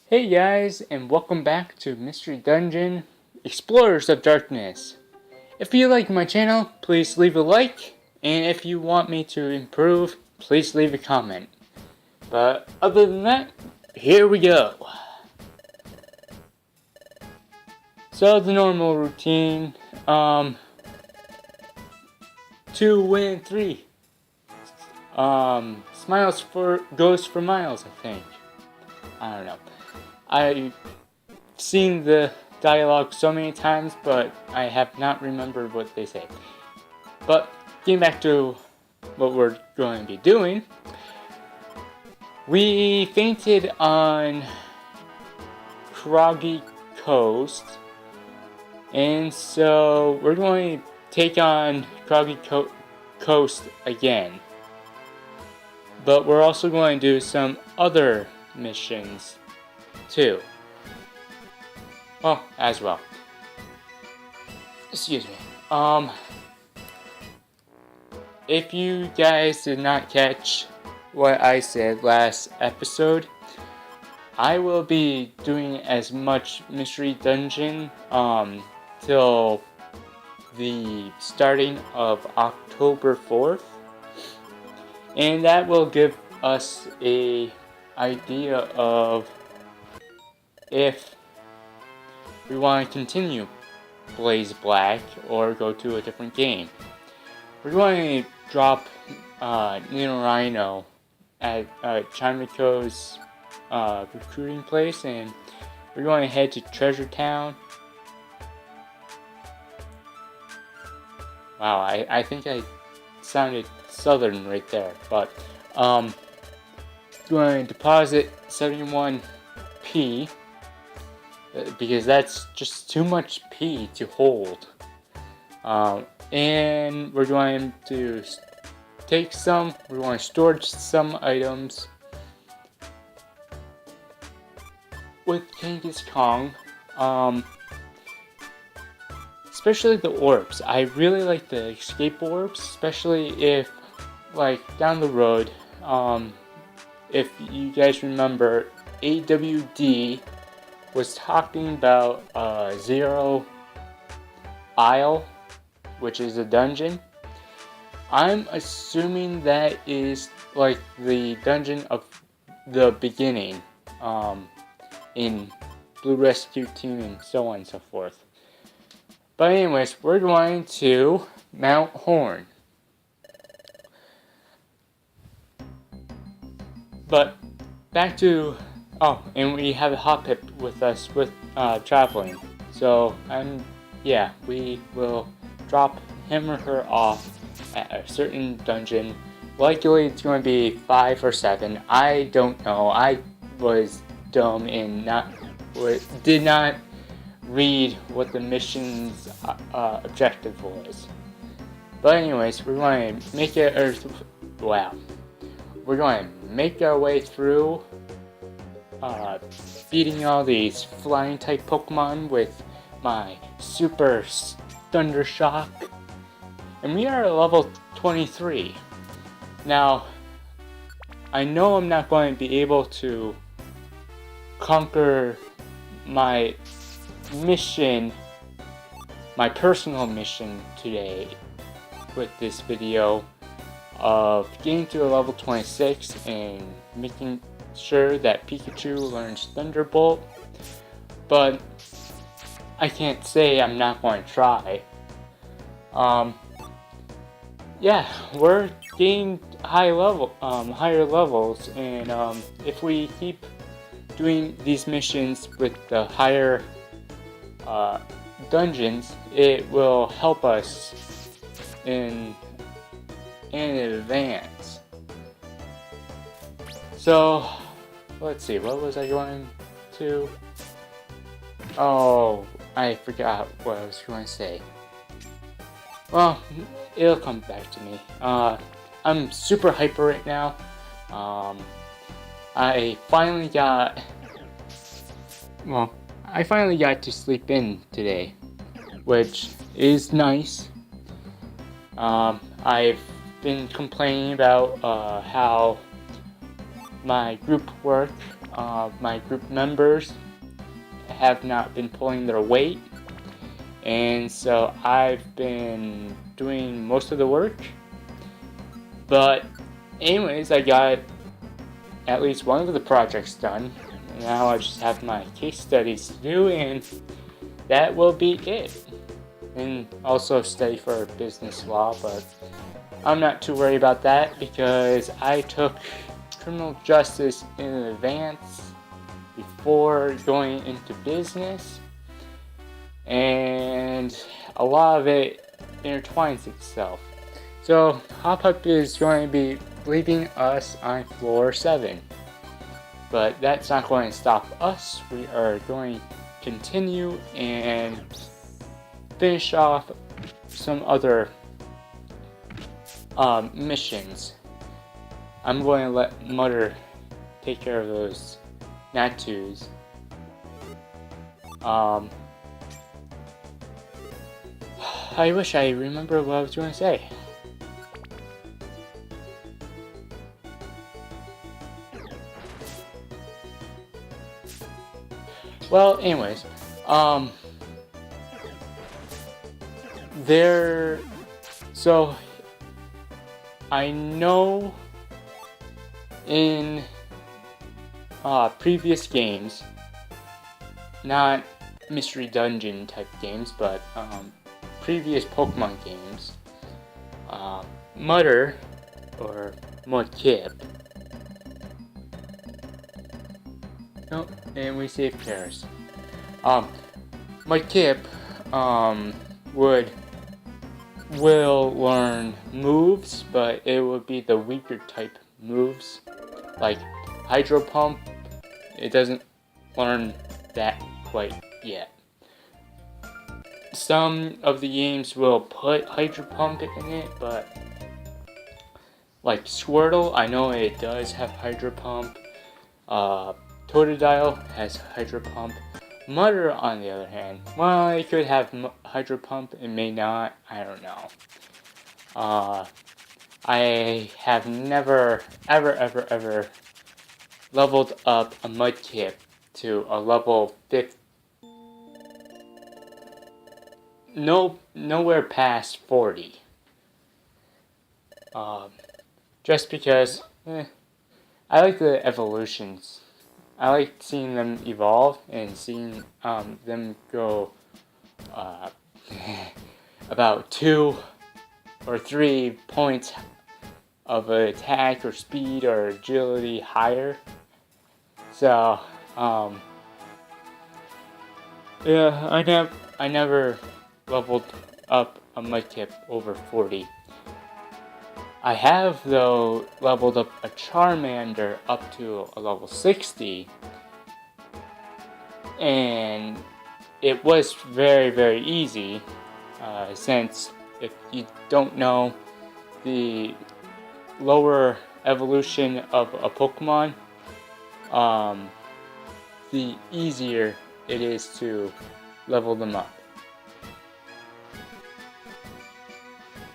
Hey guys, and welcome back to Mystery Dungeon Explorers of Darkness. If you like my channel, please leave a like, and if you want me to improve, please leave a comment. But other than that, here we go. So the normal routine, 2 win 3. Smiles goes for miles, I think. I don't know. I've seen the dialogue so many times, but I have not remembered what they say. But getting back to what we're going to be doing, we fainted on Kroggy Coast, and so we're going to take on Kroggy Coast again. But we're also going to do some other missions too. Oh, as well. Excuse me. If you guys did not catch what I said last episode, I will be doing as much Mystery Dungeon till the starting of October 4th, and that will give us a idea of if we want to continue Blaze Black or go to a different game. We're going to drop Nino Rhino at Chimiko's recruiting place, and we're going to head to Treasure Town. Wow, I think I sounded southern right there, but going to deposit 71p because that's just too much P to hold. And we're going to take some, we're going to store some items with Genghis Kong, especially the orbs. I really like the escape orbs, especially if, like, down the road, if you guys remember, AWD was talking about Zero Isle, which is a dungeon. I'm assuming that is like the dungeon of the beginning in Blue Rescue Team and so on and so forth. But anyways, we're going to Mount Horn. But back to, and we have a Hoppip with us with traveling. So we will drop him or her off at a certain dungeon. Likely it's going to be 5 or 7. I don't know. I was dumb and did not read what the mission's objective was. But anyways, we're going to make it. We're going to make our way through, beating all these flying type Pokemon with my Super Thunder Shock. And we are at level 23. Now, I know I'm not going to be able to conquer my mission, my personal mission today with this video of getting to a level 26 and making sure that Pikachu learns Thunderbolt, but I can't say I'm not going to try. We're getting higher levels, and if we keep doing these missions with the higher dungeons, it will help us in advance. So let's see, what was I going to? Oh, I forgot what I was going to say. Well, it'll come back to me. I'm super hyper right now. I finally got to sleep in today, which is nice. I've been complaining about how my group work my group members have not been pulling their weight, and so I've been doing most of the work. But anyways, I got at least one of the projects done. Now I just have my case studies to do, and that will be it. And also study for business law, but I'm not too worried about that because I took criminal justice in advance before going into business, and a lot of it intertwines itself. So Hop Up is going to be leaving us on floor 7. But that's not going to stop us. We are going to continue and finish off some other missions. I'm going to let Mother take care of those Natus. I wish I remember what I was going to say. Well, anyways, so I know in previous games, not Mystery Dungeon type games, but previous Pokemon games, Mudder, or Mudkip. Nope, and we save pairs. Mudkip will learn moves, but it would be the weaker type moves, like Hydro Pump. It doesn't learn that quite yet. Some of the games will put Hydro Pump in it, but like Squirtle, I know it does have Hydro Pump. Totodile has Hydro Pump. Mudder, on the other hand, well, it could have Hydro Pump, it may not, I don't know. I have never, ever leveled up a Mudkip to a level 50. Nowhere past 40. Just because, I like the evolutions. I like seeing them evolve and seeing them go about 2 or 3 points of attack or speed or agility higher. So, yeah, I never leveled up a Mudkip over 40. I have, though, leveled up a Charmander up to a level 60, and it was very, very easy, since if you don't know the lower evolution of a Pokemon, the easier it is to level them up.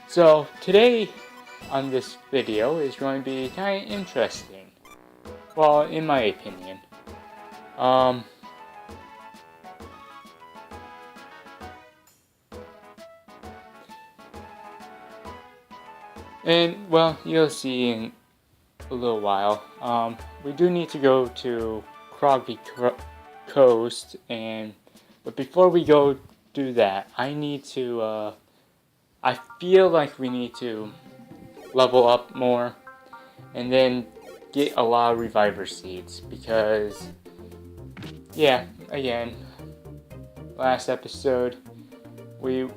So today on this video is going to be kind of interesting. Well, in my opinion. And, well, you'll see in a little while. We do need to go to Kroggy Coast, but before we go do that, I need to, I feel like we need to level up more, and then get a lot of Reviver Seeds, because, yeah, again, last episode, we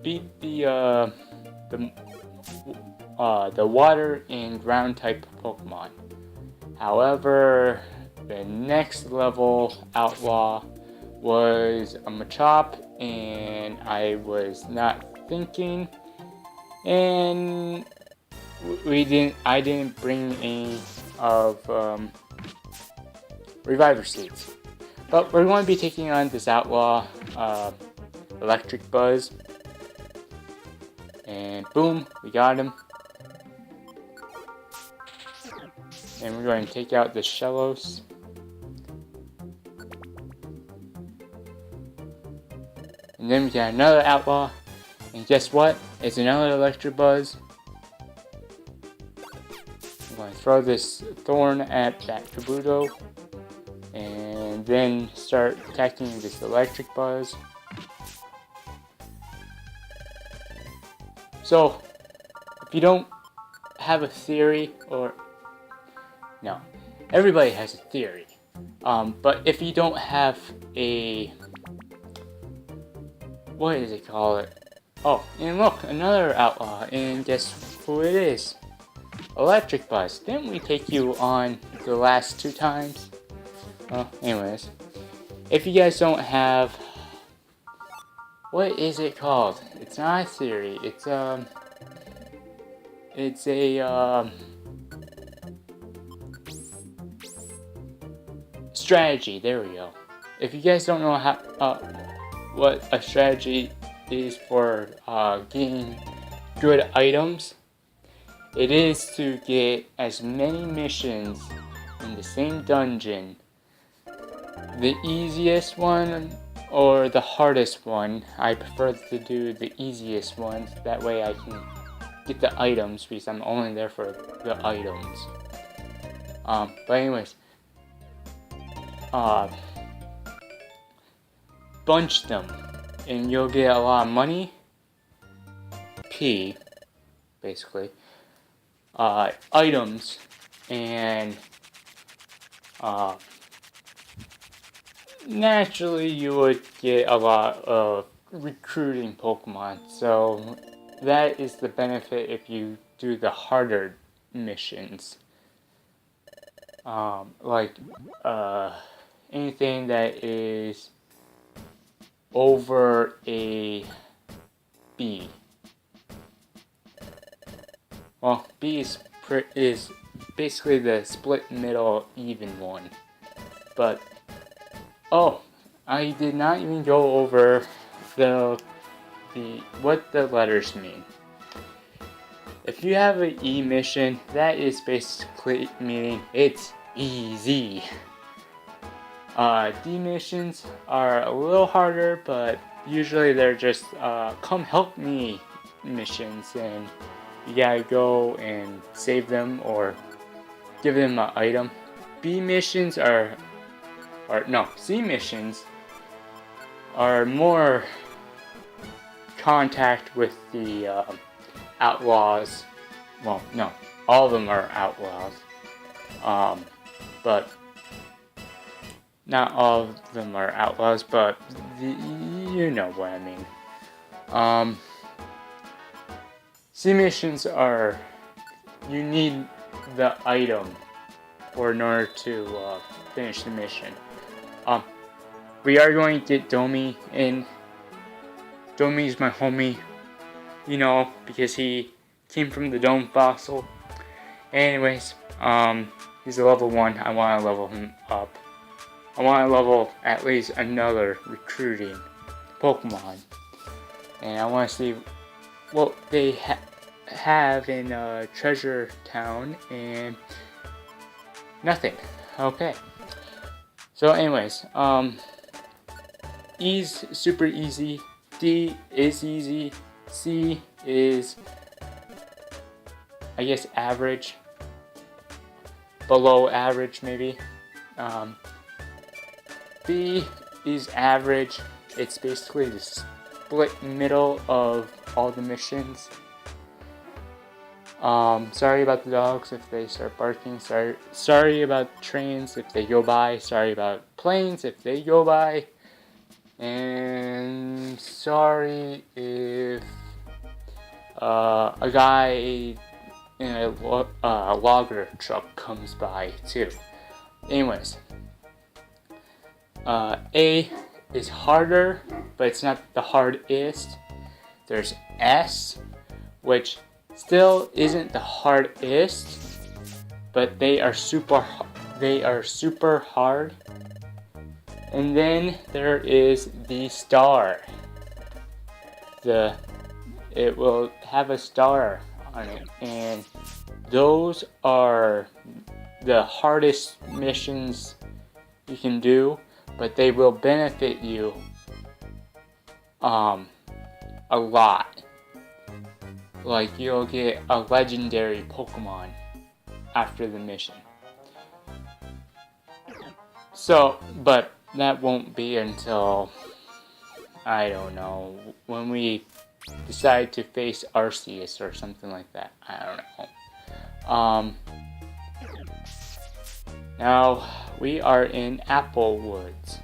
beat the water and ground type Pokemon. However, the next level outlaw was a Machop, and I was not thinking, and I didn't bring any of Reviver Seeds. But we're going to be taking on this outlaw, Electric Buzz. And boom, we got him. And we're going to take out the Shellos. And then we got another outlaw. And guess what? It's another Electabuzz. I'm going to throw this thorn at that Kabuto. And then start attacking this Electabuzz. So, if you don't have a theory, or no, everybody has a theory. But if you don't have a, what is it called? Oh, and look, another outlaw, and guess who it is? Electabuzz. Didn't we take you on the last 2 times? Well, anyways, if you guys don't have, what is it called? It's not a theory. It's a strategy. There we go. If you guys don't know how what a strategy is for getting good items, it is to get as many missions in the same dungeon. The easiest one or the hardest one. I prefer to do the easiest one. That way I can get the items because I'm only there for the items. But anyways, bunch them and you'll get a lot of money. P, basically. Items and naturally you would get a lot of recruiting Pokemon. So that is the benefit if you do the harder missions. Like anything that is over a B. Well, B is basically the split middle even one. But oh, I did not even go over the what the letters mean. If you have an E mission, that is basically meaning it's easy. D missions are a little harder, but usually they're just come help me missions, and you gotta go and save them or give them an item. B missions C missions are more contact with the outlaws. Well, no, all of them are outlaws. But not all of them are outlaws, but you know what I mean. C missions are, you need the item in order to finish the mission. We are going to get Domi in. Domi's my homie, you know, because he came from the Dome Fossil. Anyways, he's a level 1. I want to level him up. I want to level at least another recruiting Pokemon. And I want to see what they have in Treasure Town, and nothing. Okay. So anyways, E's super easy. D is easy. C is, I guess, average. Below average, maybe. B is average. It's basically the split middle of all the missions. Sorry about the dogs if they start barking. Sorry about trains if they go by. Sorry about planes if they go by. And sorry if a guy in a logger truck comes by too. Anyways, A is harder, but it's not the hardest. There's S, which still isn't the hardest, but they are super hard. And then there is the star. It will have a star on it, and those are the hardest missions you can do, but they will benefit you a lot. Like, you'll get a legendary Pokemon after the mission. So, but that won't be until, I don't know, when we decide to face Arceus or something like that. I don't know. Now, we are in Apple Woods.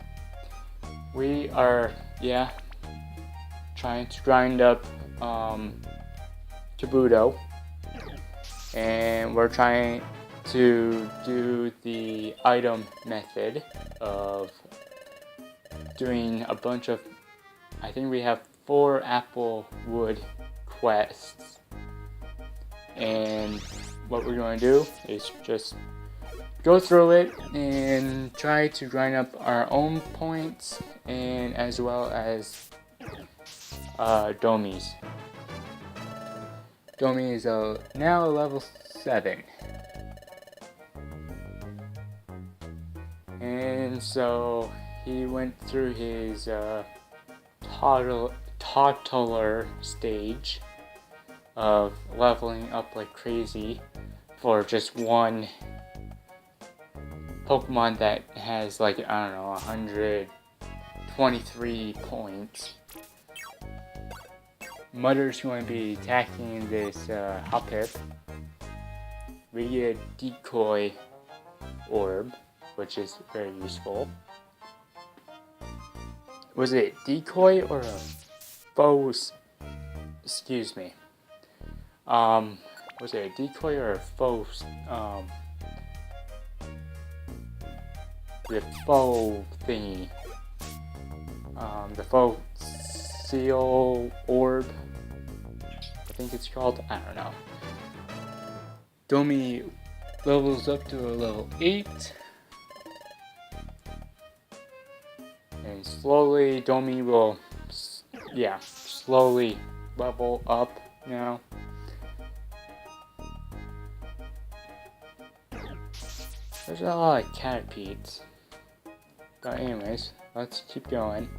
We are, trying to grind up Kabuto. And we're trying to do the item method of doing a bunch of, I think we have 4 Apple Wood quests. And what we're going to do is just go through it and try to grind up our own points, and as well as Domi's. Domi is now level 7. And so he went through his toddler stage of leveling up like crazy for just one Pokemon that has, like, I don't know, 123 points. Mudder's going to be attacking this Hoppip. We get a decoy orb, which is very useful. Was it decoy or a foes? Excuse me. Was it a decoy or a foes? The foe thingy. The foe seal orb, I think it's called. I don't know. Domi levels up to a level 8. And slowly Domi will, slowly level up now. There's a lot of Caterpies. But anyways, let's keep going.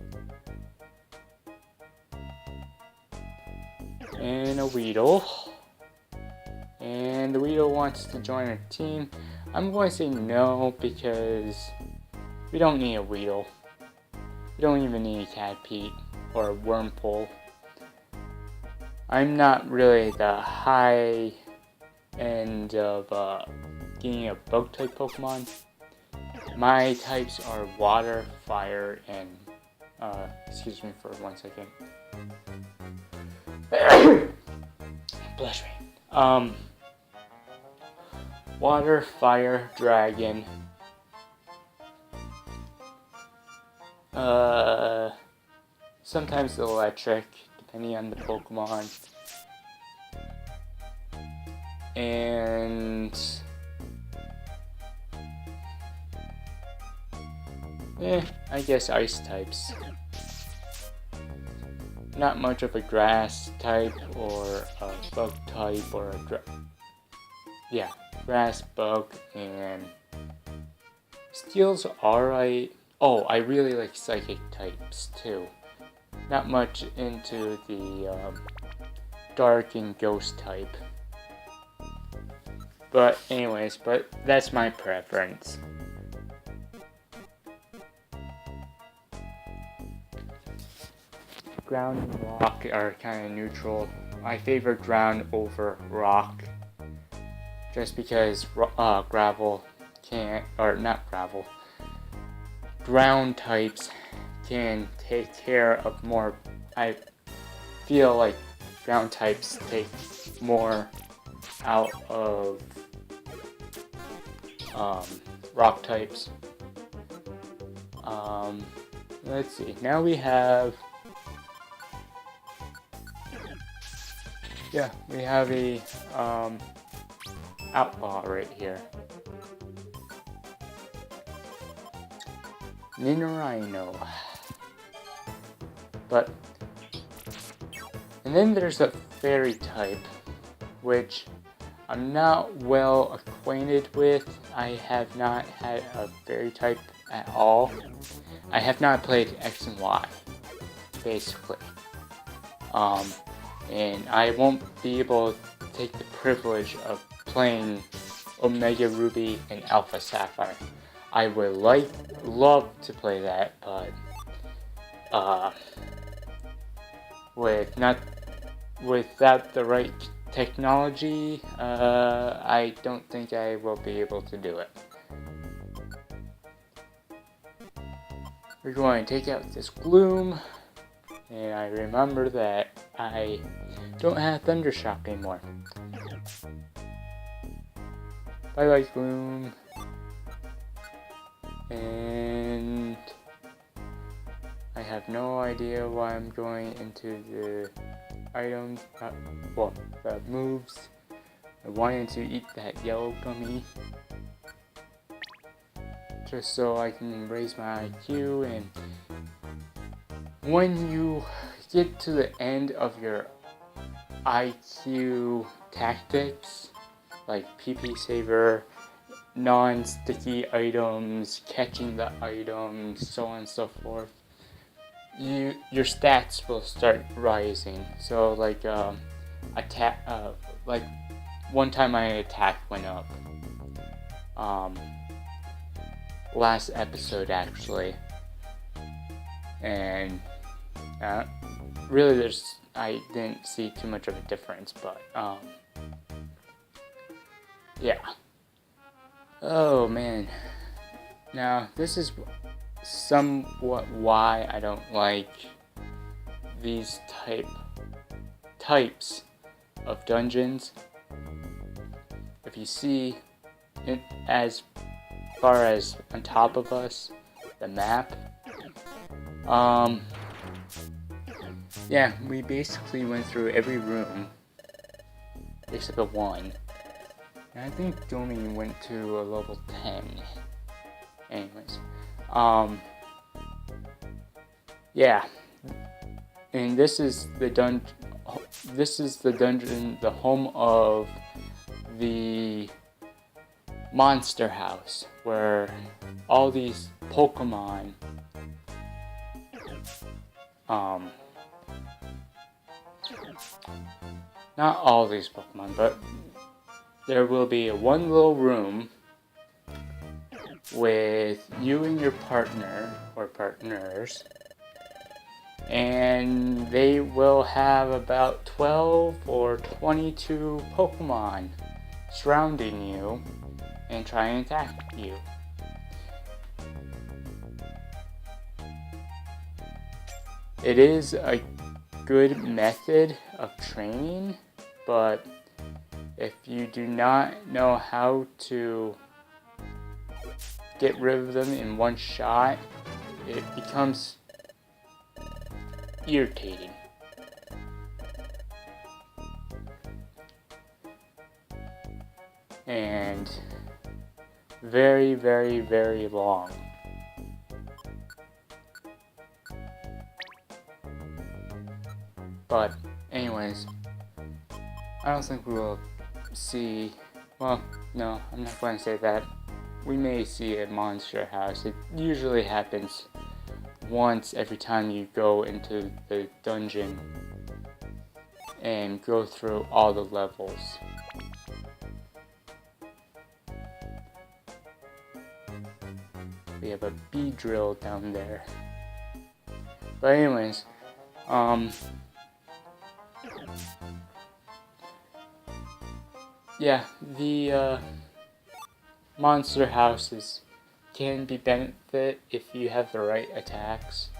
And a Weedle. And the Weedle wants to join our team. I'm going to say no, because we don't need a Weedle. We don't even need a Caterpie or a Wurmple. I'm not really the high end of getting a bug type Pokemon. My types are water, fire, and excuse me for 1 second. Bless me. Water, fire, dragon. Sometimes electric, depending on the Pokemon. And I guess ice types. Not much of a grass type or a bug type or a grass, bug, and Steel's alright. Oh, I really like psychic types too. Not much into the dark and ghost type. But anyways, that's my preference. Ground and rock are kind of neutral. I favor ground over rock, just because gravel can't, or not gravel, ground types can take care of more. I feel like ground types take more out of rock types. Let's see. Now we have a outlaw right here. Ninurino. And then there's a fairy type, which I'm not well acquainted with. I have not had a fairy type at all. I have not played X and Y, basically. And I won't be able to take the privilege of playing Omega Ruby and Alpha Sapphire. I would love to play that, but without the right technology, I don't think I will be able to do it. We're going to take out this Gloom, and I remember that I don't have Thundershock anymore. Bye bye, Gloom. And I have no idea why I'm going into the items, the moves. I wanted to eat that yellow gummy just so I can raise my IQ, and when you get to the end of your IQ tactics, like PP Saver, non-sticky items, catching the items, so on and so forth, your stats will start rising. So like attack, like one time my attack went up. Last episode actually, and really I didn't see too much of a difference, but yeah. Oh man. Now this is somewhat why I don't like these types of dungeons. If you see it as far as on top of us, the map, yeah, we basically went through every room except the one. And I think Domi went to a level 10. Anyways, yeah. And this is the dungeon, the home of the Monster House, where all these Pokemon, not all these Pokemon, but there will be one little room with you and your partner or partners, and they will have about 12 or 22 Pokemon surrounding you and try and attack you. It is a good method of training, but if you do not know how to get rid of them in one shot, it becomes irritating. And very, very, very long. But anyways, I don't think we will see, well, no, I'm not going to say that. We may see a monster house. It usually happens once every time you go into the dungeon and go through all the levels. We have a Beedrill down there. But anyways, yeah, the monster houses can be benefit if you have the right attacks.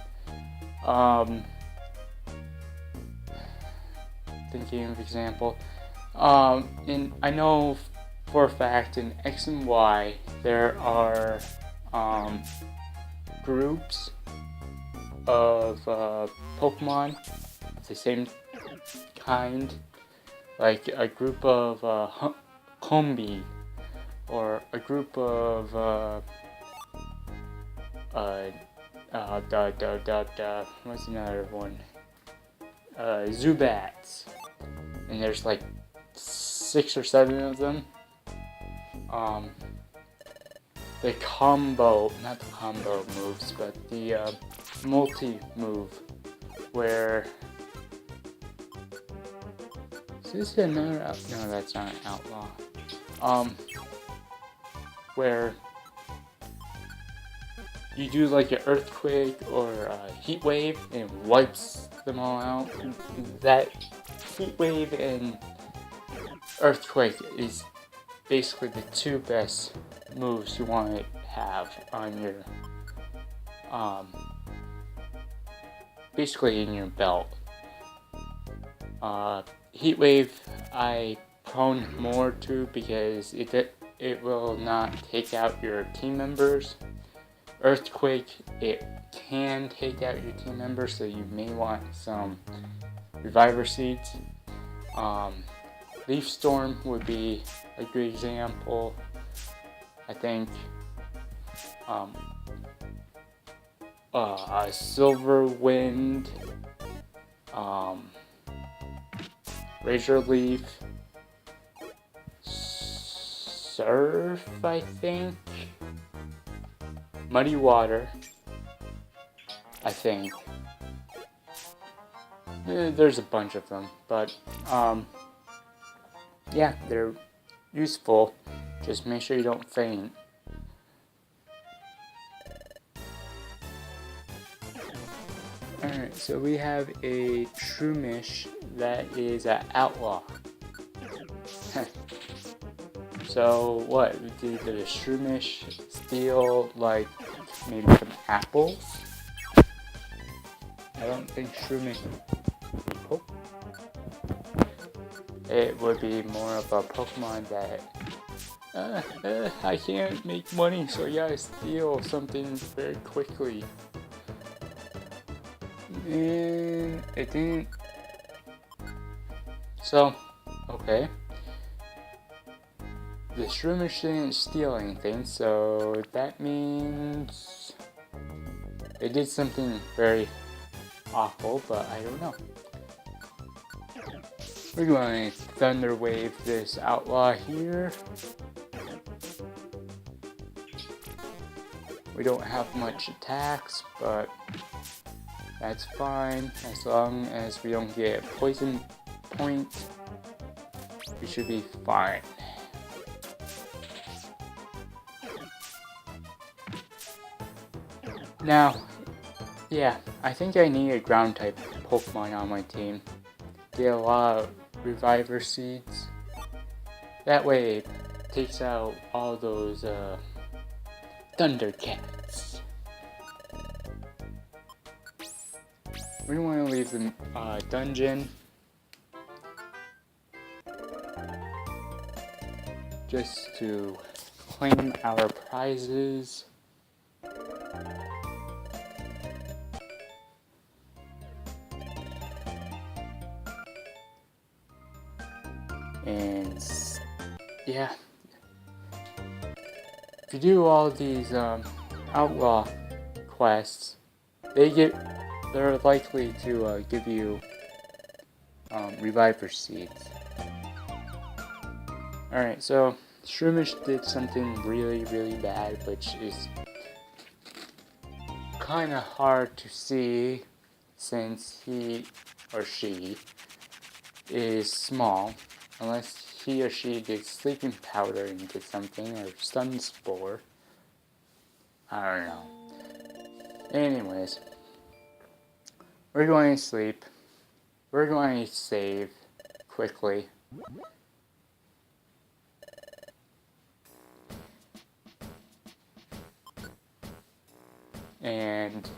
Thinking of example, and I know for a fact in X and Y there are groups of Pokemon of the same kind, like a group of Combi, or a group of what's another one? Zubats, and there's like 6 or 7 of them. The combo, not the combo moves, but the multi-move, where... Is this another no, that's not an outlaw. Where you do like an earthquake or a heat wave and it wipes them all out. That heat wave and earthquake is basically the 2 best moves you want to have on your basically in your belt. Heat wave I prone more to because it will not take out your team members. Earthquake, it can take out your team members, so you may want some reviver seeds. Leaf Storm would be a good example. I think Silver Wind, Razor Leaf, Surf, I think, Muddy Water, I think. There's a bunch of them, but yeah, they're useful. Just make sure you don't faint. Alright, so we have a Shroomish that is an outlaw. So what, did the Shroomish steal like maybe some apples? I don't think Shroomish... Oh. It would be more of a Pokemon that I can't make money, so I gotta steal something very quickly. And it didn't. So, okay. The Shroomish didn't steal anything, so that means it did something very awful, but I don't know. We're going to Thunder Wave this outlaw here. We don't have much attacks, but that's fine. As long as we don't get poison point, we should be fine. Now, yeah, I think I need a ground type Pokemon on my team. Get a lot of Reviver Seeds. That way it takes out all those Thundercats. We want to leave the dungeon just to claim our prizes. And yeah, if you do all these outlaw quests, they're likely to give you Reviver Seeds. Alright, so Shroomish did something really, really bad, which is kind of hard to see since he or she is small, unless he or she gets sleeping powder into something, or stun spore. I don't know. Anyways, we're going to sleep. We're going to save quickly. And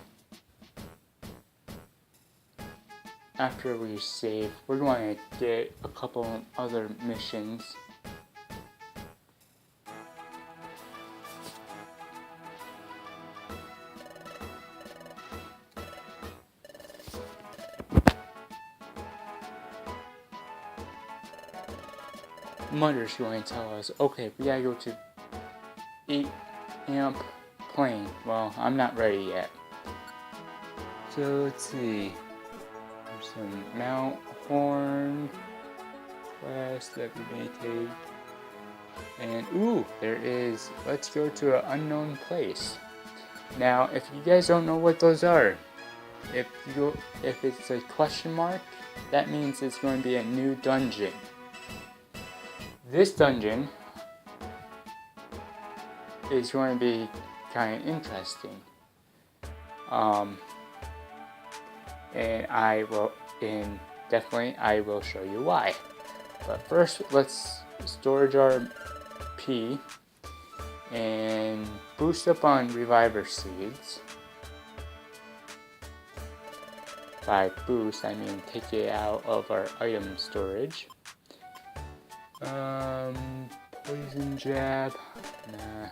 after we save, we're going to get a couple other missions. Mother's going to tell us, okay, we gotta go to 8 Amp Plain. Well, I'm not ready yet. So let's see. There's some Mount Horn. quest that we may take. And ooh, there is, let's go to an unknown place. Now, if you guys don't know what those are, if it's a question mark, that means it's going to be a new dungeon. This dungeon is going to be kind of interesting. And I will show you why. But first, let's storage our P and boost up on Reviver Seeds. By boost, I mean take it out of our item storage. Poison Jab, nah.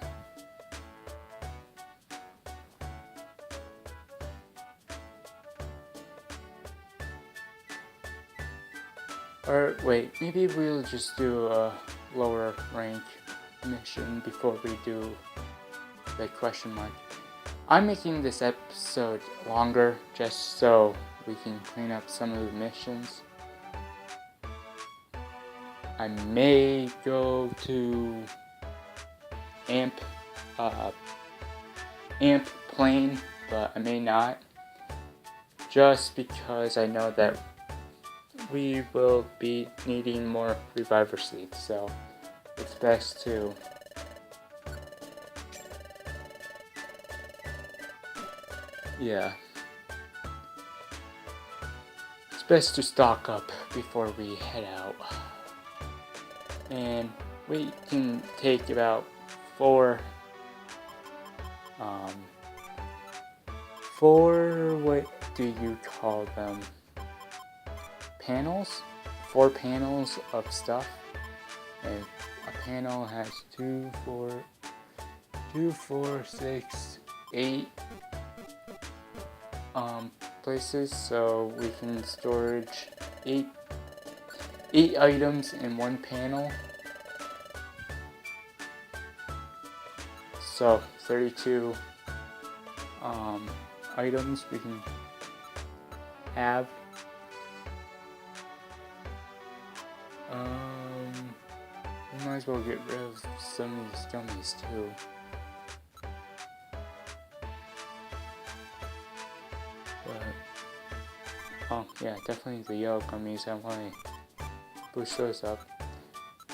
Or wait, maybe we'll just do a lower rank mission before we do the question mark. I'm making this episode longer just so we can clean up some of the missions. I may go to Amp Plane, but I may not. Just because I know that we will be needing more Reviver Seeds, so it's best to it's best to stock up before we head out. And we can take about four, what do you call them? Panels? 4 panels of stuff. And a panel has 2, 4, 6, 8 places, so we can storage 8 items in one panel. So 32 items we can have. We might as well get rid of some of these gummies too. But, oh yeah, definitely the yellow gummies. I want to boost those up.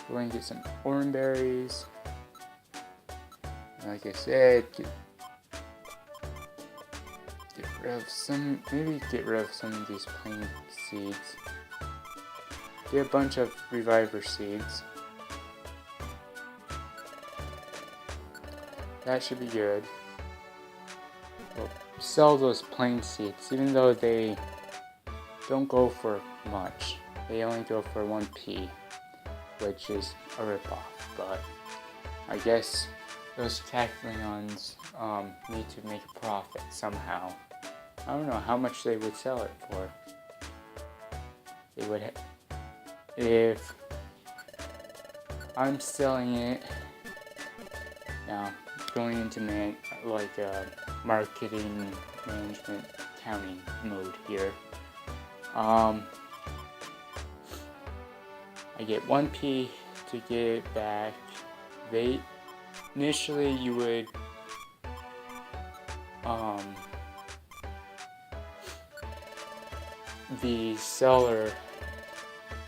We're going to get some orange berries. Like I said, get rid of some, maybe get rid of some of these plain seeds. Get a bunch of Reviver Seeds. That should be good. We'll sell those plain seeds, even though they don't go for much. They only go for 1p, which is a ripoff, but I guess those Cacleons need to make a profit somehow. I don't know how much they would sell it for. They would, if I'm selling it now, going into marketing management accounting mode here. I get 1p to get it back. Initially you would the seller,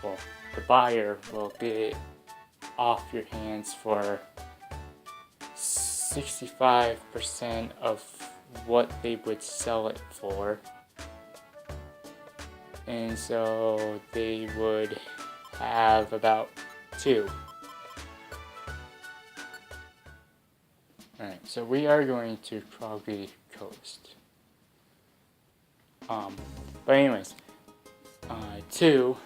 well, the buyer will get it off your hands for 65% of what they would sell it for, and so they would have about 2. Alright, so we are going to Krogby Coast. But anyways, 2,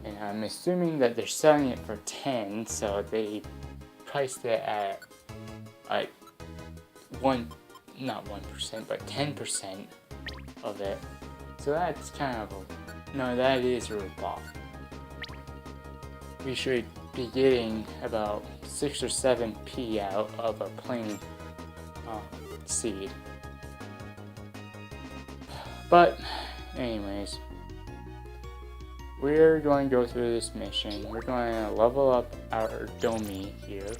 and I'm assuming that they're selling it for 10, so they priced it at like not 1%, but 10% of it. So that's kind of that is a ripoff. We should be getting about 6 or 7p out of a plain seed. But anyways, we're going to go through this mission. We're going to level up our Domi here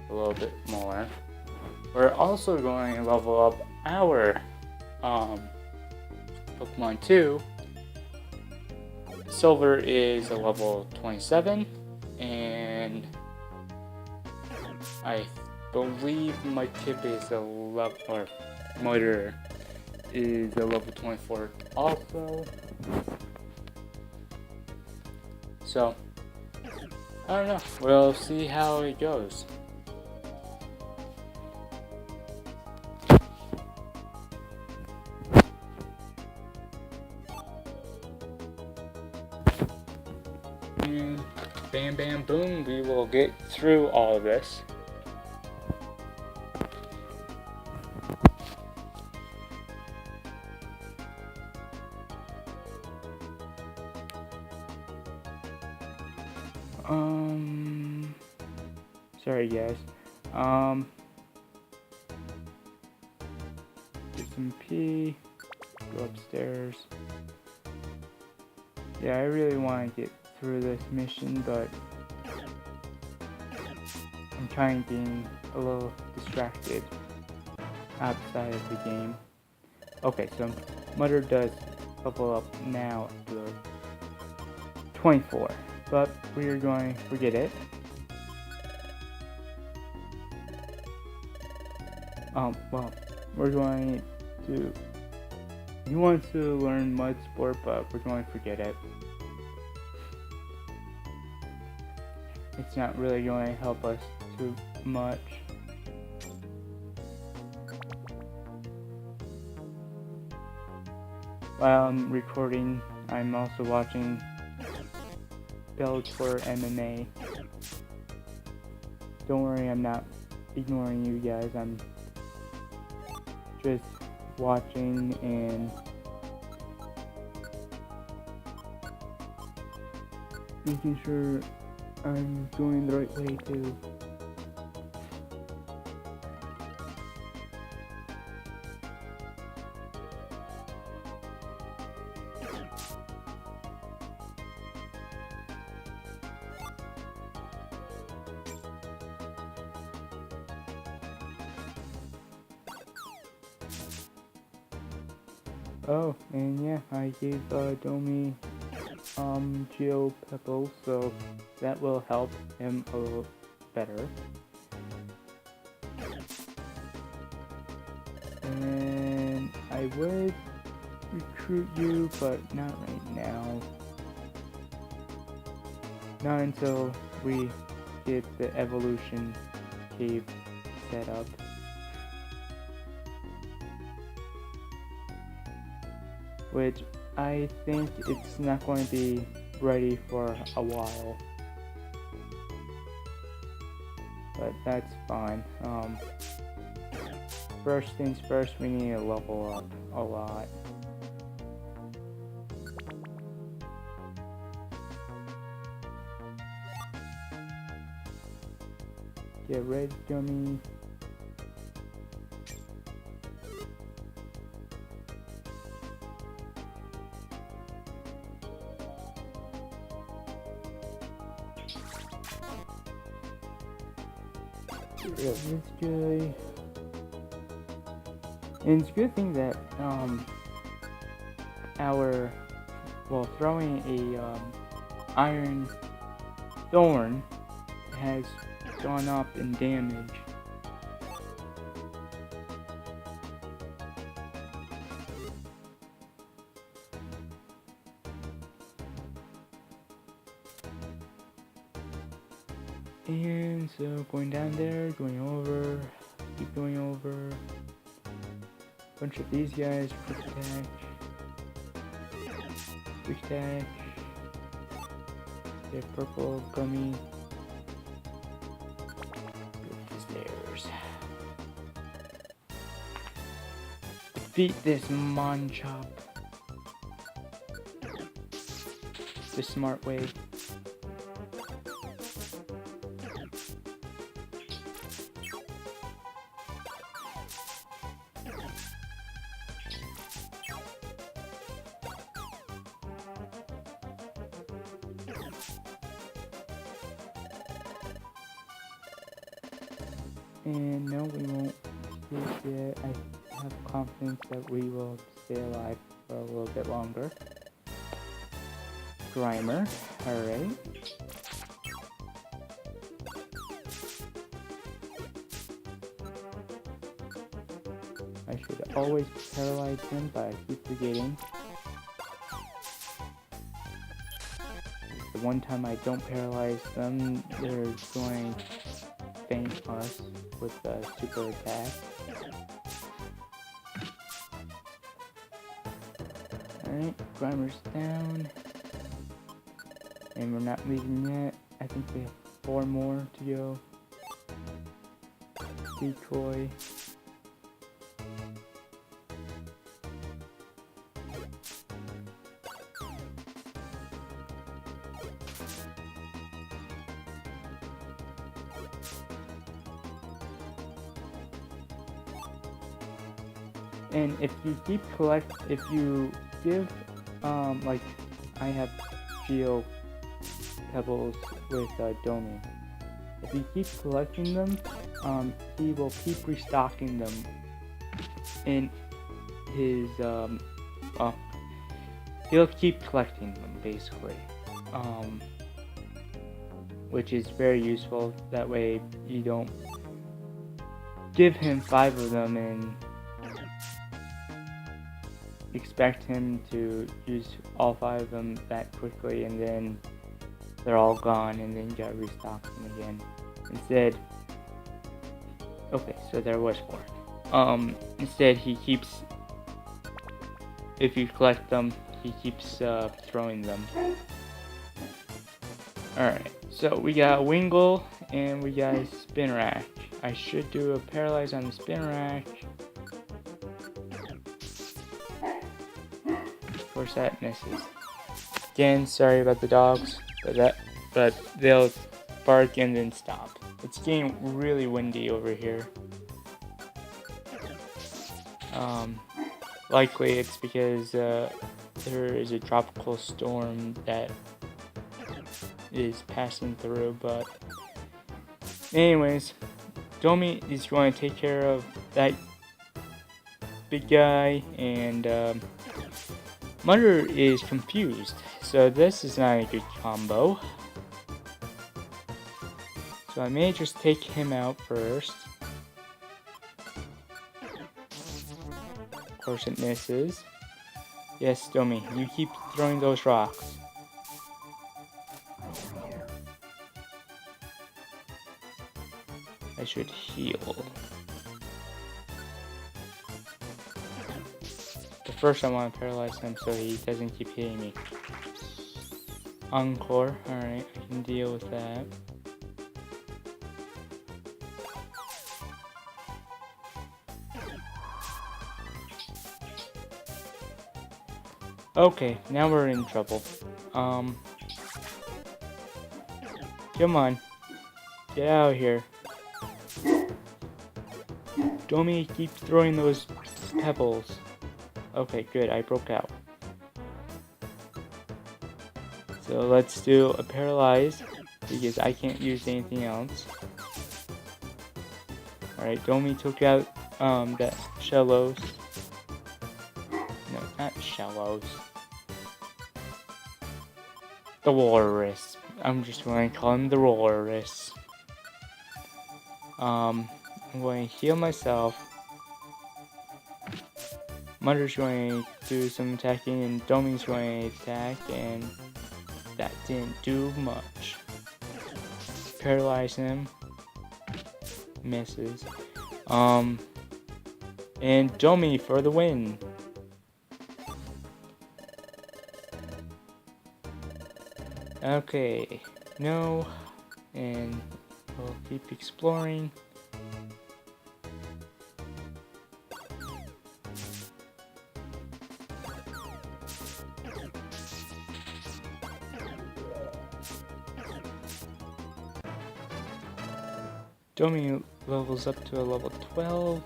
a little bit more. We're also going to level up our Pokemon too. Silver is a level 27, and I believe my tip is a level, or motor is a level 24 also. So, I don't know. We'll see how it goes. And bam, bam, boom, we will get through all of this. Sorry guys. Get some pee, go upstairs. Yeah, I really want to get through this mission, but I'm kind of getting a little distracted outside of the game. Okay, so Mother does level up now to 24, but we are going to forget it. Well, we're going to, he wants to learn Mud Sport, but we're going to forget it. It's not really going to help us too much. While I'm recording, I'm also watching Bellator MMA. Don't worry, I'm not ignoring you guys. I'm just watching and making sure I'm going the right way too. Oh, and yeah, I gave Domi Geo Pebble, so that will help him a little better. And I would recruit you, but not right now. Not until we get the evolution cave set up. Which I think it's not going to be ready for a while. But that's fine. First things first, we need to level up a lot. Get ready, dummy. This guy. And it's a good thing that throwing a iron thorn has gone up in damage. And so going down there, going over, keep going over. Bunch of these guys, quick attack. Quick attack. Get purple gummy. Go up the stairs. Defeat this Machop the smart way. And no, we won't do it yet. I have confidence that we will stay alive for a little bit longer. Grimer, alright. I should always paralyze them, but I keep forgetting. The one time I don't paralyze them, they're going to faint us with a super attack. Alright, Grimer's down. And we're not leaving yet. I think we have 4 more to go. Decoy. And if you give, like, I have Geo Pebbles with Domi. If you keep collecting them, he will keep restocking them in his, he'll keep collecting them, basically. Which is very useful. That way you don't give him 5 of them and expect him to use all 5 of them that quickly, and then they're all gone, and then you gotta restock them again. Instead, okay, so there was 4. Instead he keeps, if you collect them, he keeps throwing them. Alright, so we got Wingull and we got a Spinarak. I should do a Paralyze on the Spinarak. Of course that misses. Again, sorry about the dogs, but they'll bark and then stop. It's getting really windy over here. Likely it's because there is a tropical storm that is passing through, but anyways, Domi is going to take care of that big guy, and Mutter is confused, so this is not a good combo. So I may just take him out first. Of course it misses. Yes, Domi, you keep throwing those rocks. I should heal. But first I want to paralyze him so he doesn't keep hitting me. Encore, alright, I can deal with that. Okay, now we're in trouble. Come on. Get out of here. Domi, keep throwing those pebbles. Okay, good, I broke out. So let's do a paralyze, because I can't use anything else. Alright, Domi took out that Shellos. No, not Shellos. The Walrus. I'm just going to call him the Walrus. I'm going to heal myself. Mutter's going to do some attacking, and Domi's going to attack, and that didn't do much. Paralyze him. Misses. And Domi for the win. Okay, no, and we'll keep exploring. Domi levels up to a level 12.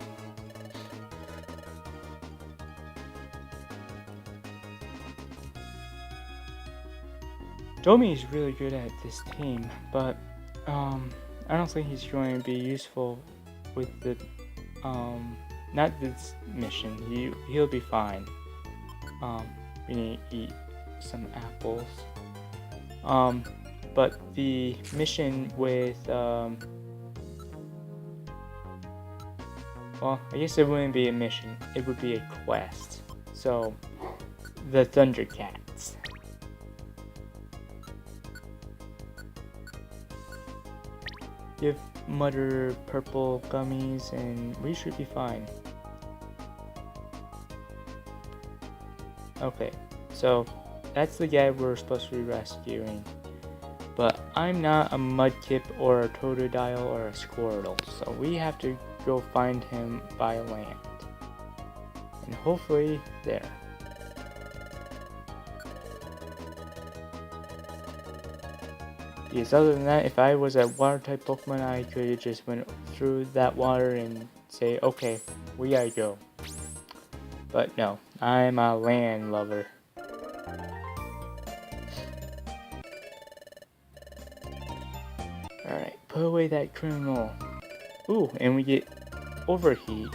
Domi is really good at this team, but I don't think he's going to be useful with the not this mission. He'll be fine. We need to eat some apples. But the mission with well, I guess it wouldn't be a mission. It would be a quest. So, the Thundercats. Give Mudder purple gummies and we should be fine. Okay, so that's the guy we're supposed to be rescuing. But I'm not a Mudkip or a Totodile or a Squirtle, so we have to go find him by land. And hopefully there. Because other than that, if I was a water type Pokemon, I could have just went through that water and say, okay, we gotta go. But no, I'm a land lover. Alright, put away that criminal. Ooh, and we get Overheat.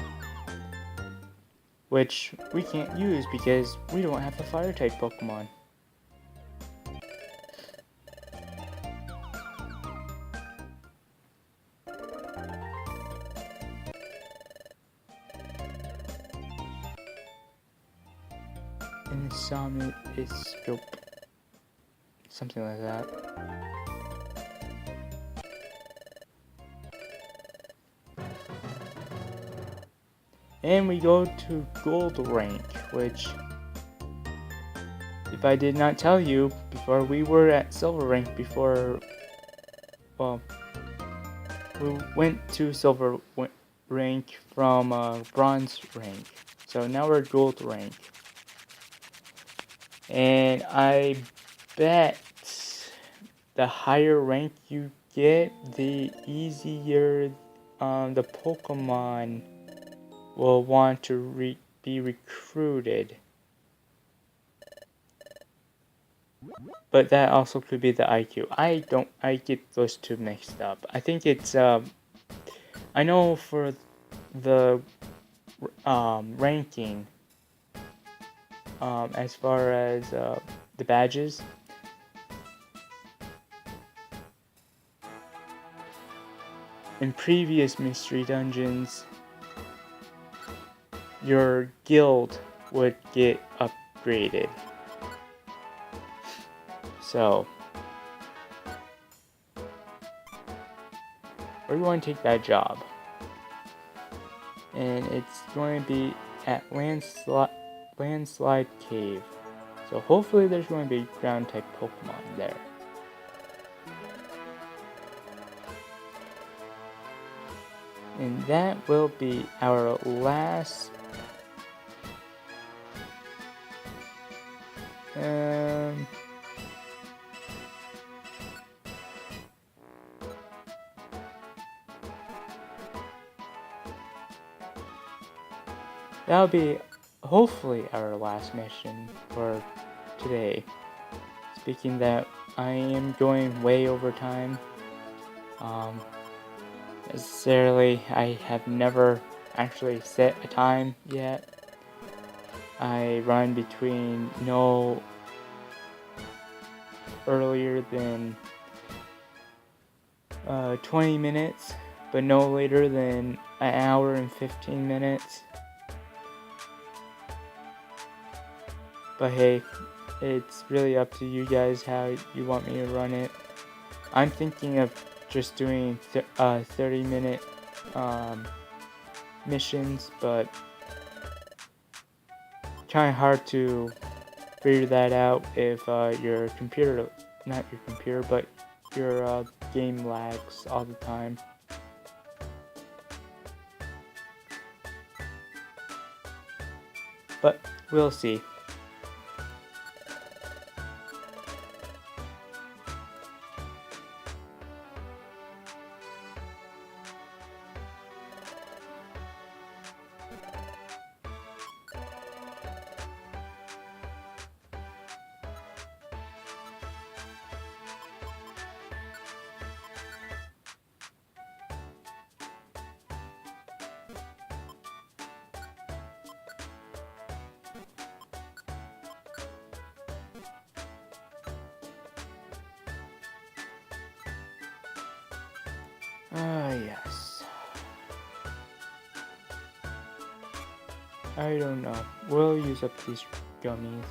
Which we can't use because we don't have a fire type Pokemon. And the Summit is Scope. Something like that. And we go to Gold Rank, which, if I did not tell you before, we were at Silver Rank before, well, we went to Silver Rank from Bronze Rank. So now we're at Gold Rank. And I bet the higher rank you get, the easier the Pokemon will want to be recruited. But that also could be the IQ. I get those two mixed up. I think it's, I know for the ranking, as far as the badges, in previous mystery dungeons, your guild would get upgraded. So, we're going to take that job. And it's going to be at Landslide Cave. So hopefully there's going to be ground type Pokemon there. And that will be our last that'll be hopefully our last mission for today. Speaking that, I am going way over time. Necessarily, I have never actually set a time yet. I run between no earlier than 20 minutes, but no later than an hour and 15 minutes. But hey, it's really up to you guys how you want me to run it. I'm thinking of just doing 30-minute missions, but kind of hard to figure that out if your computer, not your computer, but your game lags all the time. But we'll see. Yes. I don't know. We'll use up these gummies.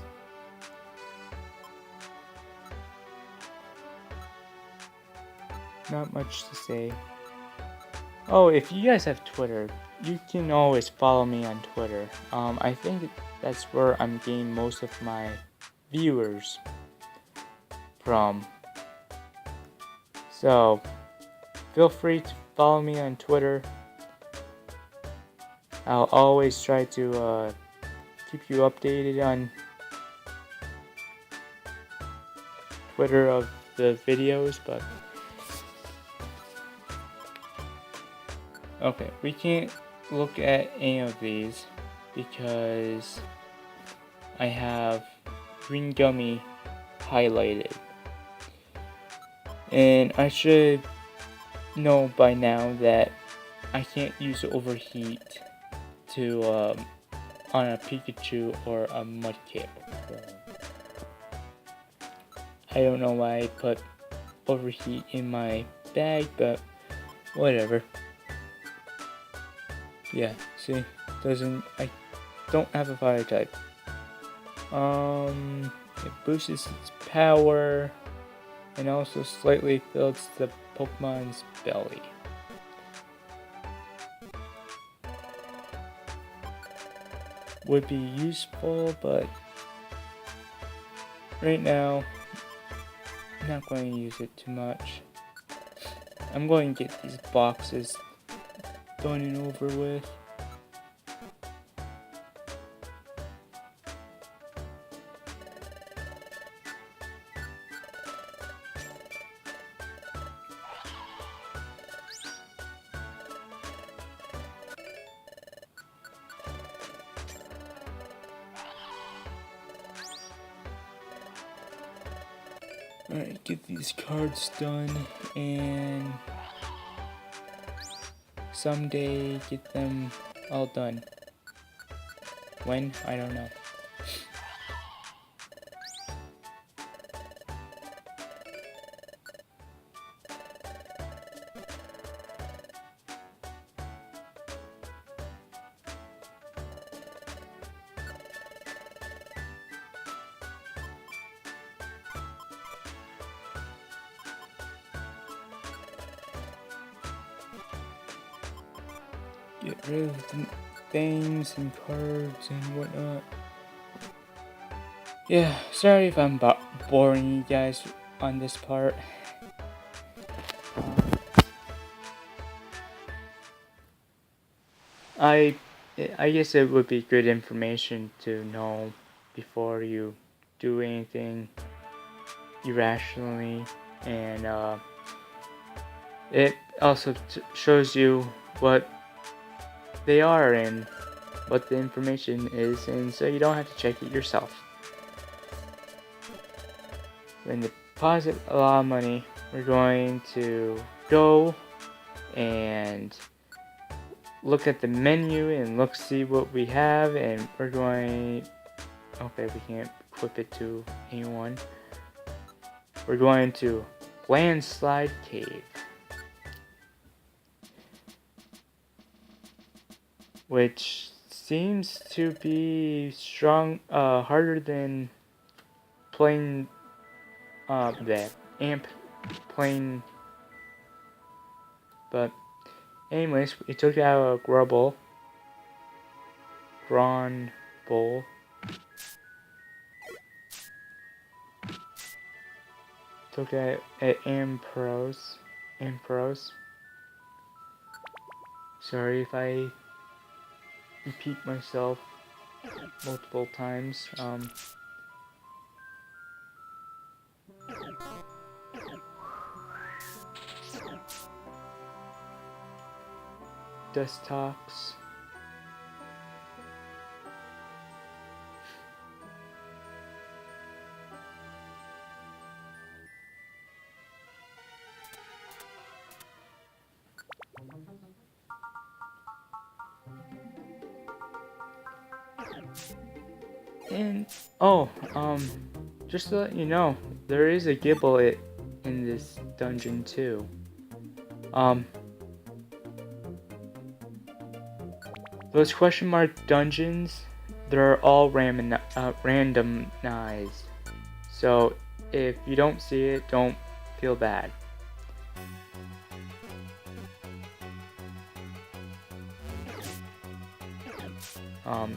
Not much to say. Oh, if you guys have Twitter, you can always follow me on Twitter. I think that's where I'm getting most of my viewers from. So, feel free to follow me on Twitter. I'll always try to keep you updated on Twitter of the videos, but okay, we can't look at any of these because I have green gummy highlighted. And I should know by now that I can't use overheat to on a Pikachu or a Mudkip. I don't know why I put overheat in my bag, but whatever. Yeah, see, I don't have a fire type. It boosts its power and also slightly fills the Pokemon's belly. Would be useful, but right now, I'm not going to use it too much. I'm going to get these boxes done and over with. Alright, get these cards done and someday get them all done. When? I don't know. Get rid of the things and cards and whatnot. Yeah, sorry if I'm boring you guys on this part. I guess it would be good information to know before you do anything irrationally, and it also shows you what they are and what the information is, and so you don't have to check it yourself. When you deposit a lot of money, we're going to go and look at the menu and see what we have, and we're going, okay, we can't equip it to anyone. We're going to Landslide Cave, which seems to be harder than playing the amp plane. But anyways, we took out a Grubble, Bowl. Took out an Ampharos. Sorry if I repeat myself multiple times. Dustox. And just to let you know, there is a Giblet in this dungeon too. those question mark dungeons, they're all randomized. So if you don't see it, don't feel bad.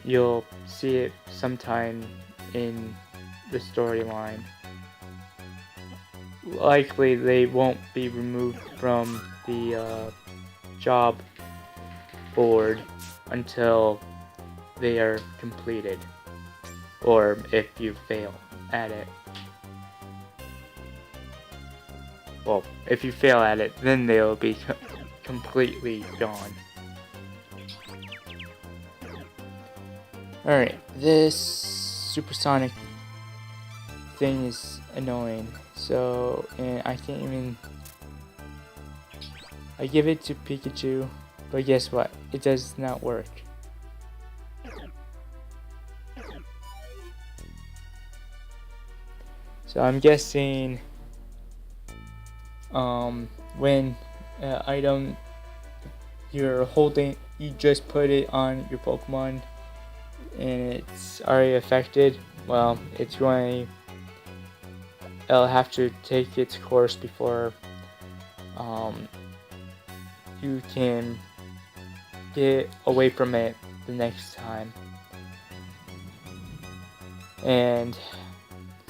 You'll see it sometime in the storyline. Likely they won't be removed from the job board until they are completed, or if you fail at it. Well, if you fail at it, then they'll be completely gone. Alright, this supersonic thing is annoying. So, and I can't even... I give it to Pikachu, but guess what? It does not work. So I'm guessing when item you're holding, you just put it on your Pokemon and it's already affected, well, it's going, it'll have to take its course before you can get away from it the next time. And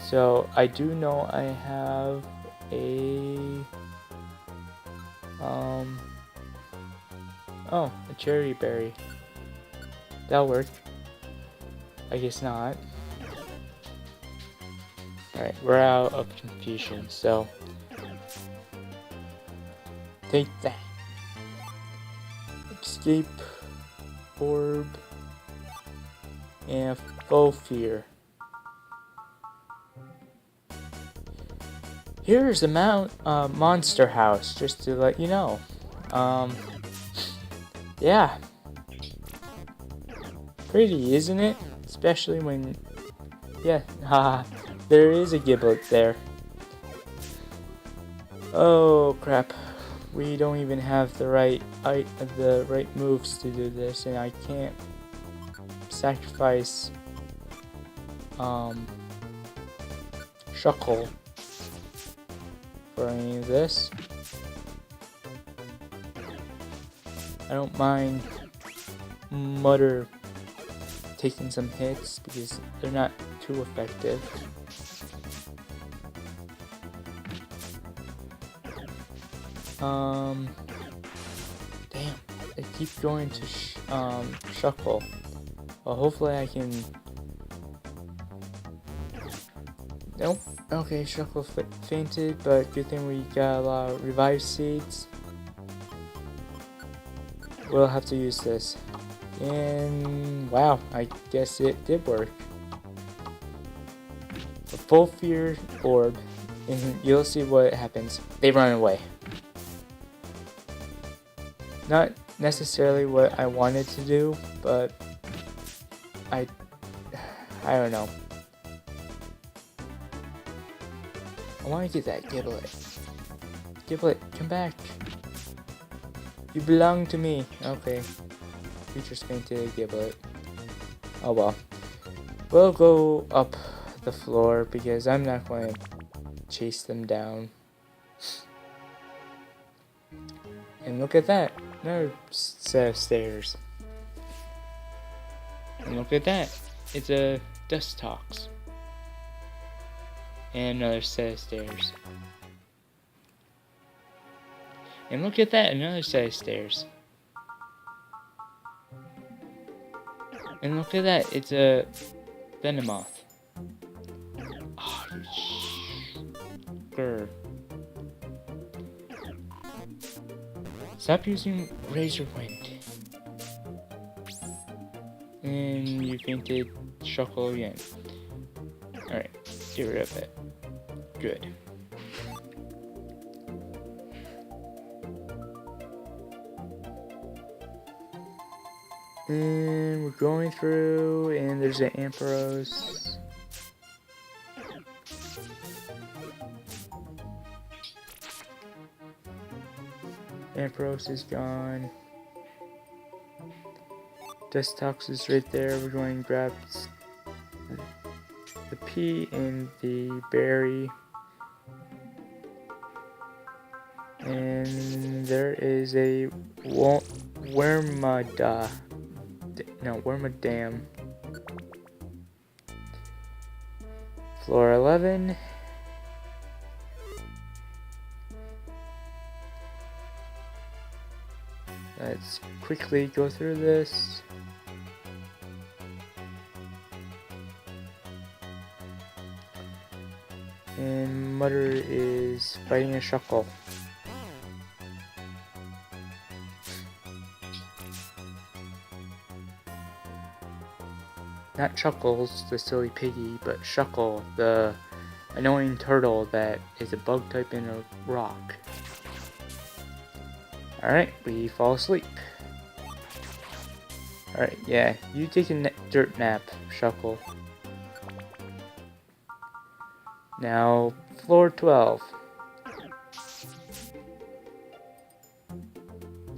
so I do know I have a oh, a cherry berry. That'll work. I guess not. Alright, we're out of confusion, so take that. Escape orb and faux fear. Here's the monster house, just to let you know. Yeah. Pretty, isn't it? Especially when, yeah, haha, there is a Giblet there. Oh crap, we don't even have the right moves to do this, and I can't sacrifice Shuckle for any of this. I don't mind Mutter taking some hits because they're not too effective. Damn, I keep going to Shuckle. Well, hopefully I can. Nope. Okay, Shuckle fainted, but good thing we got a lot of revive seeds. We'll have to use this. And wow, I guess it did work. A full fear orb, and you'll see what happens. They run away. Not necessarily what I wanted to do, but I don't know. I want to get that Giblet. Giblet, come back. You belong to me. Okay. We just fainted a Giblet. Oh well. We'll go up the floor because I'm not going to chase them down. And look at that. Another set of stairs. And look at that. It's a Dustox. And another set of stairs. And look at that, another set of stairs. And look at that, it's a Venomoth. Oh, grr. Stop using Razor Wind. And you fainted Shuckle again. Alright, get rid of it. Good. And we're going through, and there's an Ampharos. Ampharos is gone. Dustox is right there. We're going to grab the pea and the berry. And there is a Wormadam. Floor 11. Let's quickly go through this. And Mutter is fighting a Shuckle. Not Chuckles, the silly piggy, but Shuckle, the annoying turtle that is a bug type in a rock. Alright, we fall asleep. Alright, yeah, you take a dirt nap, Shuckle. Now, floor 12.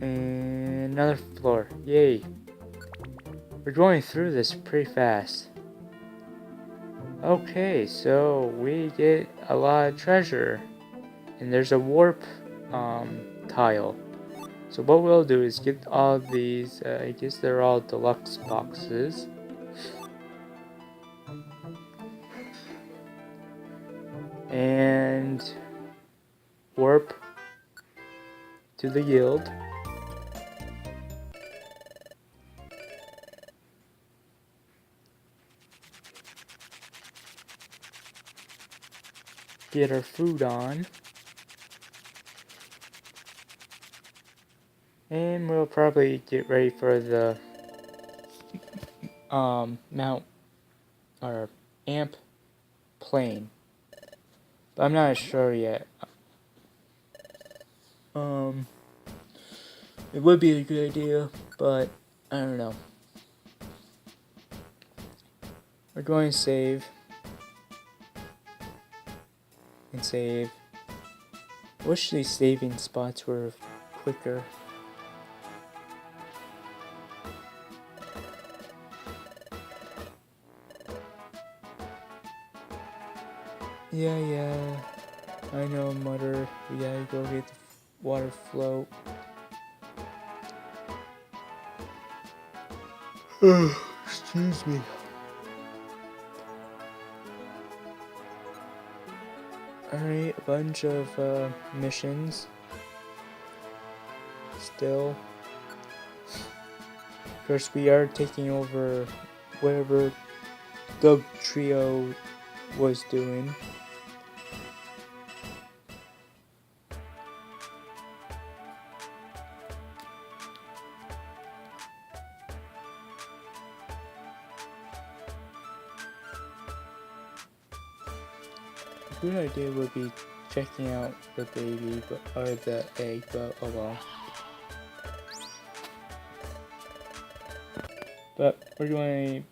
And another floor, yay. We're going through this pretty fast. Okay, so we get a lot of treasure. And there's a warp tile. So what we'll do is get all these, I guess they're all deluxe boxes. And warp to the guild. Get our food on. And we'll probably get ready for the mount or amp plane. But I'm not sure yet. It would be a good idea, but I don't know. We're going to save. And save. Wish these saving spots were quicker. Yeah, I know, Mutter. We gotta go get the water float. Excuse me. Alright, a bunch of missions. Still. Of course, we are taking over whatever Doug Trio was doing. A good idea would be checking out the baby, or the egg, but oh well. But we're going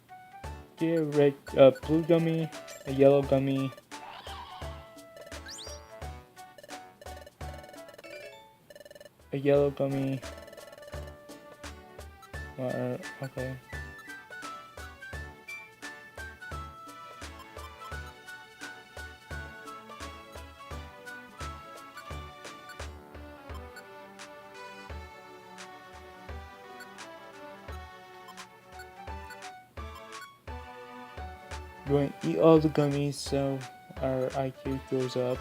to get a blue gummy, a yellow gummy, a yellow gummy. Okay. We're going to eat all the gummies so our IQ goes up.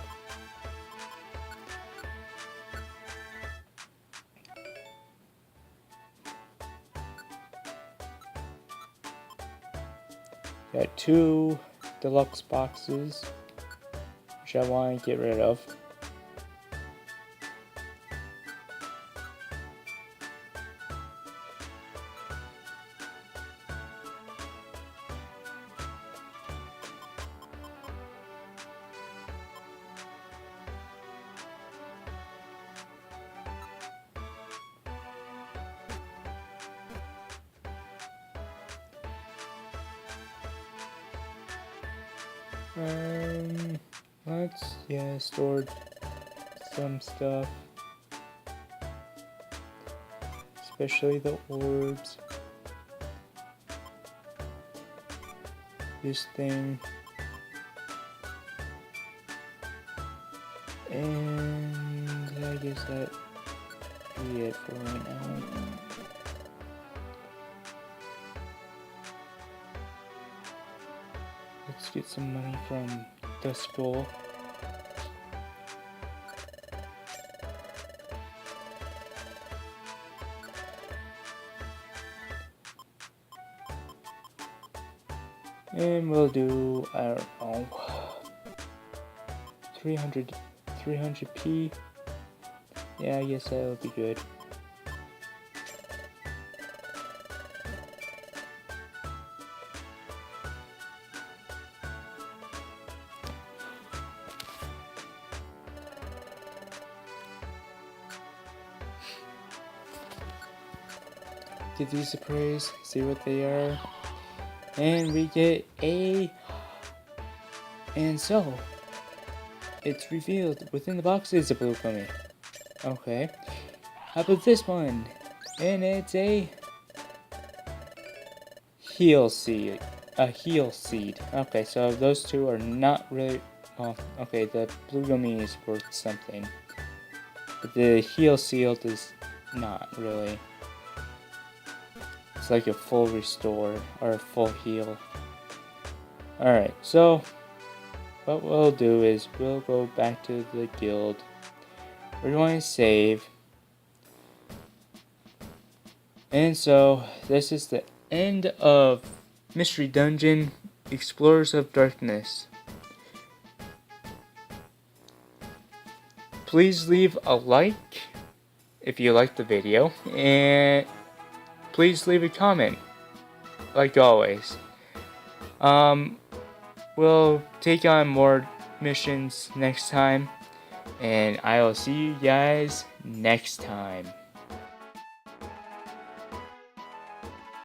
Got 2 deluxe boxes, which I want to get rid of. Let's store some stuff, especially the orbs. this thing. And I guess that be it for right now. Let's get some money from Dust Bowl. And we'll do, I don't know, 300p. Yeah, I guess that'll be good. Give these a praise, see what they are. And we get a... And so, it's revealed within the box is a blue gummy. Okay. How about this one? And it's a... Heal seed. A heal seed. Okay, so those two are not really... Well, okay, the blue gummy is worth something. But the heal seed is not really. It's like a full restore, or a full heal. Alright, so what we'll do is we'll go back to the guild. We're going to save. And so this is the end of Mystery Dungeon Explorers of Darkness. Please leave a like if you liked the video, and please leave a comment, like always. We'll take on more missions next time, and I will see you guys next time.